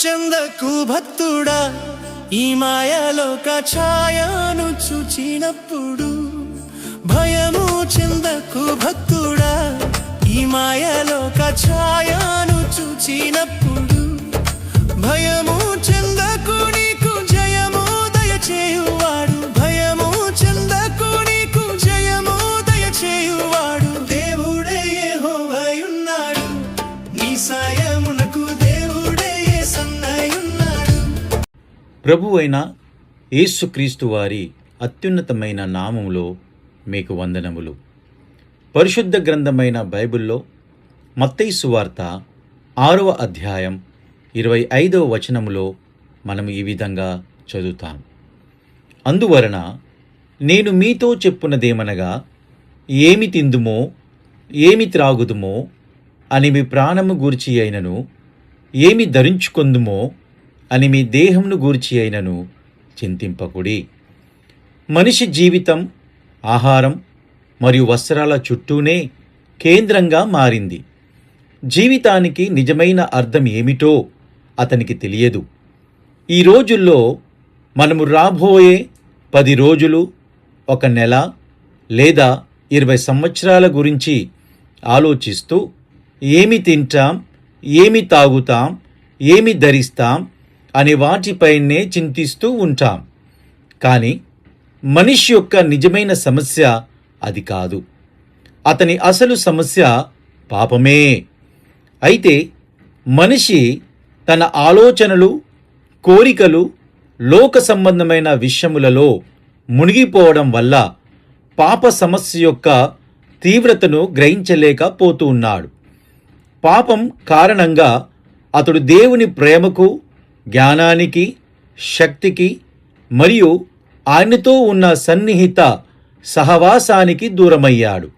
చెందకు భక్తుడా, ఈ మాయలోక ఛాయను చూచినప్పుడు. భయము చెందకు భక్తుడా, ఈ మాయలోక ఛాయను చూచినప్పుడు. భయము చెందకు, నీకు జయము దయచేయువాడు. భయము చెందకు, నీకు జయము దయచేయువాడు. దేవుడే యెహోవాయున్నాడు, నీ సాయమునకు దేవుడే యేసన్నయున్నాడు. ప్రభువైన యేసుక్రీస్తు వారి అత్యున్నతమైన నామములో మీకు వందనములు. పరిశుద్ధ గ్రంథమైన బైబిల్లో మత్తయి సువార్త 6వ అధ్యాయం 25వ వచనములో మనం ఈ విధంగా చదువుతాం. అందువలన నేను మీతో చెప్పున్నదేమనగా, ఏమి తిందుమో ఏమి త్రాగుదుమో అని మీ ప్రాణము గూర్చి అయినను, ఏమి ధరించుకొందుమో అని మీ దేహమును గూర్చి అయినను చింతింపకుడి. మనిషి జీవితం ఆహారం మరియు వస్త్రాల చుట్టూనే కేంద్రంగా మారింది. జీవితానికి నిజమైన అర్థం ఏమిటో అతనికి తెలియదు. ఈ రోజుల్లో మనము రాబోయే 10 రోజులు, 1 నెల లేదా 20 సంవత్సరాల గురించి ఆలోచిస్తూ ఏమి తింటాం, ఏమి తాగుతాం, ఏమి ధరిస్తాం అనే వాటిపైనే చింతిస్తూ ఉంటాం. కానీ మనిషి యొక్క నిజమైన సమస్య అది కాదు. అతని అసలు సమస్య పాపమే. అయితే మనిషి తన ఆలోచనలు, కోరికలు, లోక సంబంధమైన విషయములలో మునిగిపోవడం వల్ల పాప సమస్య యొక్క తీవ్రతను గ్రహించలేకపోతూ ఉన్నాడు. పాపం కారణంగా అతడు దేవుని ప్రేమకు, జ్ఞానానికి, శక్తికి మరియు ఆయనతో ఉన్న సన్నిహిత సహవాసానికి దూరమయ్యాడు.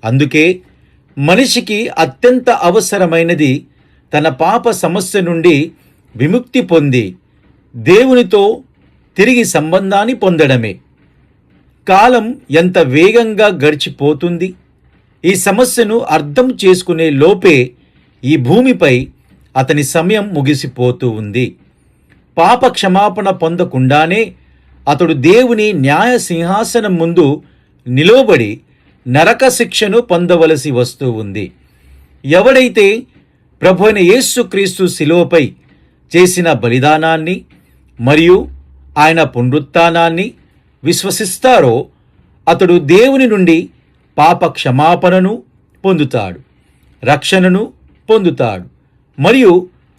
అందుకే మనిషికి అత్యంత అవసరమైనది తన పాప సమస్య నుండి విముక్తి పొంది దేవునితో తిరిగి సంబంధాన్ని పొందడమే. కాలం ఎంత వేగంగా గడిచిపోతుంది. ఈ సమస్యను అర్థం చేసుకునే లోపే ఈ భూమిపై అతని సమయం ముగిసిపోతూ ఉంది. పాప క్షమాపణ పొందకుండానే అతడు దేవుని న్యాయ సింహాసనం ముందు నిలవబడి నరక శిక్షను పొందవలసి వస్తూ ఉంది. ఎవడైతే ప్రభువైన యేసుక్రీస్తు శిలువపై చేసిన బలిదానాన్ని మరియు ఆయన పునరుత్థానాన్ని విశ్వసిస్తారో అతడు దేవుని నుండి పాప క్షమాపణను పొందుతాడు, రక్షణను పొందుతాడు మరియు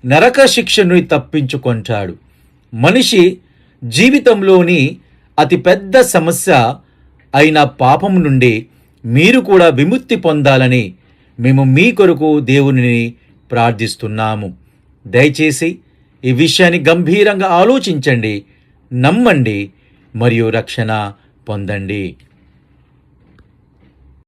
నరక శిక్షను తప్పించుకుంటాడు. మనిషి జీవితంలోని అతిపెద్ద సమస్య అయిన పాపం నుండి మీరు కూడా విముక్తి పొందాలని మేము మీ కొరకు దేవునిని ప్రార్థిస్తున్నాము. దయచేసి ఈ విషయాన్ని గంభీరంగా ఆలోచించండి, నమ్మండి మరియు రక్షణ పొందండి.